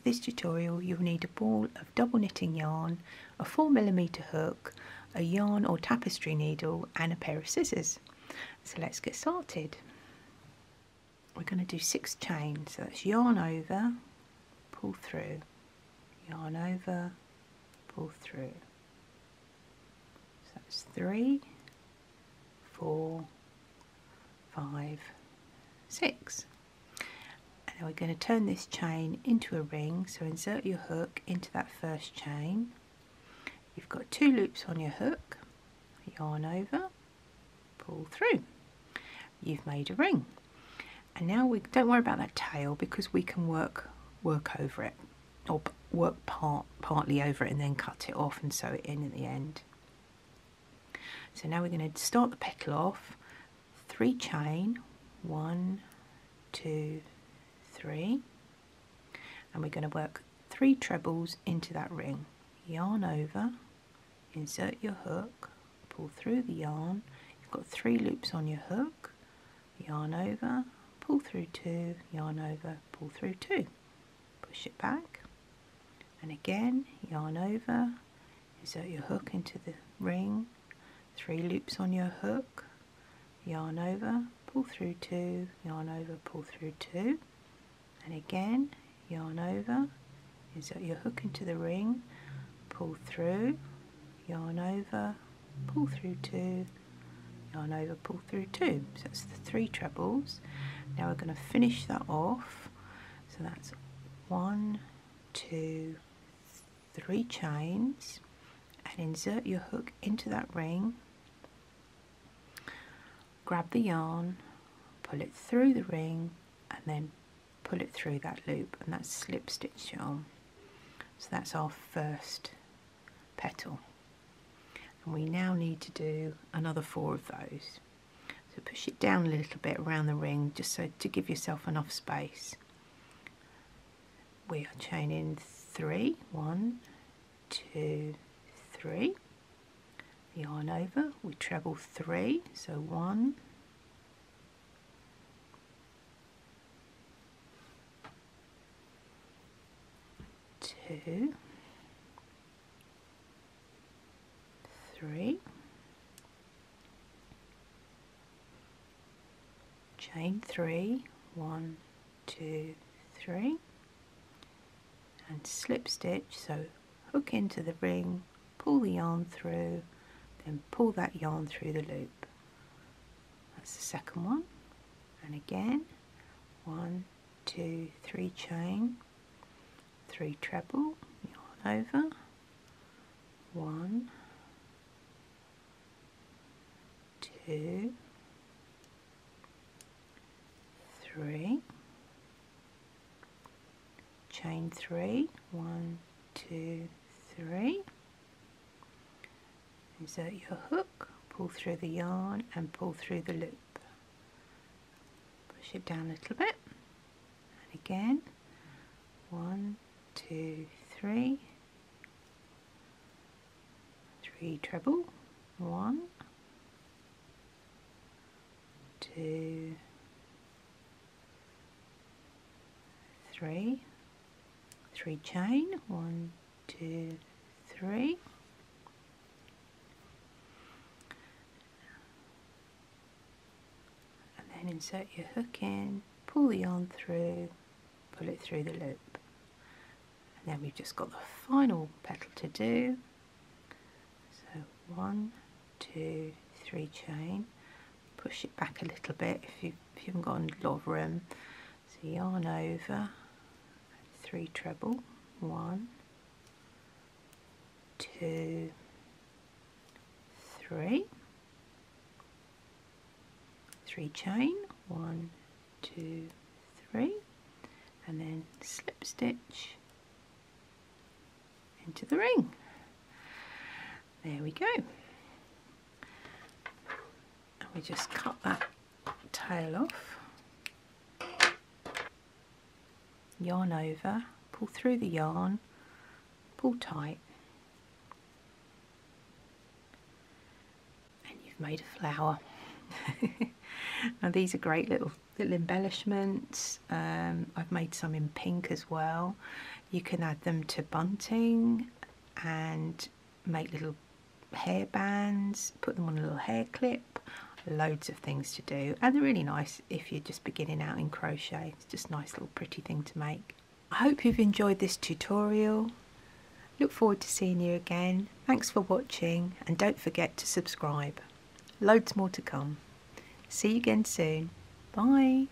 for this tutorial you'll need a ball of double knitting yarn, a 4mm hook, a yarn or tapestry needle and a pair of scissors. So let's get started. We're going to do 6 chains, so that's yarn over, pull through, yarn over, pull through. So that's 3, 4, 5, 6. And then we're going to turn this chain into a ring, so insert your hook into that first chain. You've got 2 loops on your hook, yarn over, pull through. You've made a ring. And now we don't worry about that tail because we can work over it, or work partly over it and then cut it off and sew it in at the end. So now we're going to start the petal off, 3 chain, 1, 2, 3, and we're going to work 3 trebles into that ring. Yarn over, insert your hook, pull through the yarn. You've got 3 loops on your hook, yarn over, pull through 2, yarn over, pull through 2, push it back, and again yarn over, insert your hook into the ring, 3 loops on your hook, yarn over, pull through 2, yarn over, pull through 2, and again yarn over, insert your hook into the ring, pull through, yarn over, pull through 2, yarn over, pull through 2. So that's the 3 trebles. Now we're going to finish that off, so that's 1, 2, 3 chains, and insert your hook into that ring, grab the yarn, pull it through the ring and then pull it through that loop, and that's slip stitch yarn. So that's our first petal, and we now need to do another 4 of those. So push it down a little bit around the ring just so to give yourself enough space. We are chaining 3, 1, 2, 3, yarn over, we treble 3, so 1, 2, 3, chain 3, 1, 2, 3, and slip stitch, so hook into the ring, pull the yarn through, then pull that yarn through the loop. That's the second one, and again 1, 2, 3 chain, 3 treble, yarn over, 1, 2, 3, chain 3, 1, 2, 3, insert your hook, pull through the yarn and pull through the loop. Push it down a little bit, and again 1, 2, 3, 3 treble, 1, 2, 3, 3 chain, 1, 2, 3, and then insert your hook in, pull the yarn through, pull it through the loop, and then we've just got the final petal to do. So 1, 2, 3 chain, push it back a little bit if you haven't got a lot of room, so yarn over, 3 treble, 1, 2, 3, 3 chain, 1, 2, 3, and then slip stitch into the ring. There we go. And we just cut that tail off, yarn over, pull through the yarn, pull tight, and you've made a flower. Now these are great little embellishments. I've made some in pink as well. You can add them to bunting and make little hair bands, put them on a little hair clip. Loads of things to do, and they're really nice if you're just beginning out in crochet. It's just a nice little pretty thing to make. I hope you've enjoyed this tutorial. Look forward to seeing you again. Thanks for watching, and don't forget to subscribe. Loads more to come. See you again soon. Bye.